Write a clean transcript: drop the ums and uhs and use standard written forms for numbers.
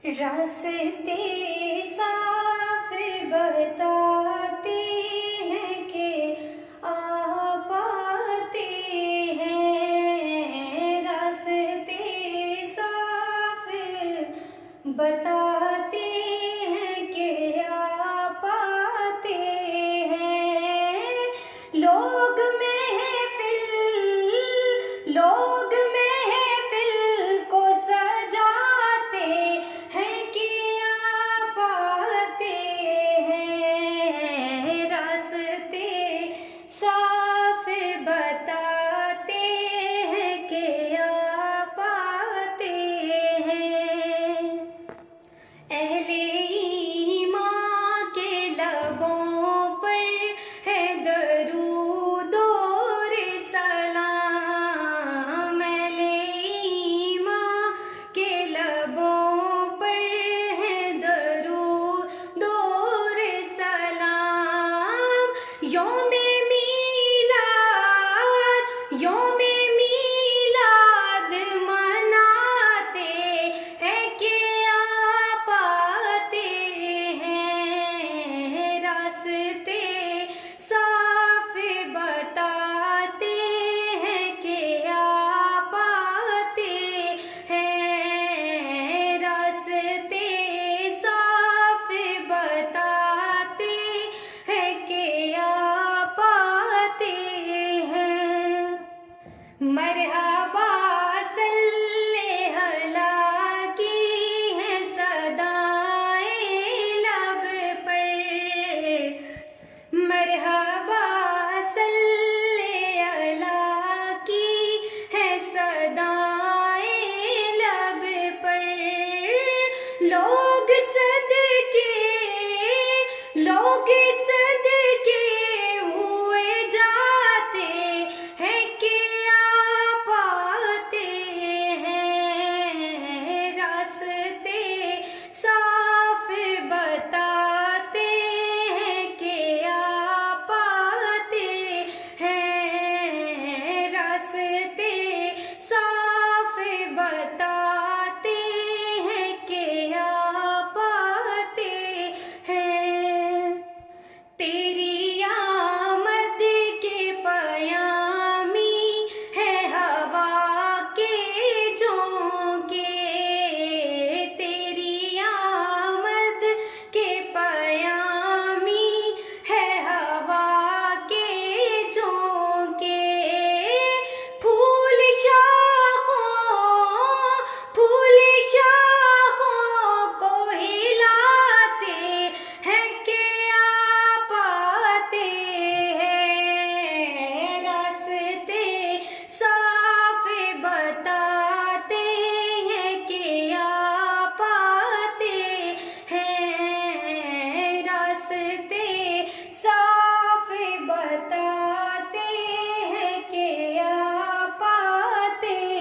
रास्ते साफ बताते हैं कि आ पाते हैं। रास्ते साफ बताते हैं कि आ पाते हैं। लोग महफिल को सजाते हैं कि आ पाते हैं। रास्ते साफ बताते हैं कि आ पाते हैं। अहले ईमान के लबों पर है दरूद और सलाम। अहले ईमान के लबों पर है दरूद और सलाम। यौमे मीलाद मनाते हैं कि आ पाते हैं। रास्ते साफ बताते हैं कि आ पाते हैं। रास्ते साफ बताते हैं कि आ पाते हैं। मरहबा सल्ले अला की है सदाएं लब पर। मरहबा सल्ले अला की है सदाएं लब पर। लोग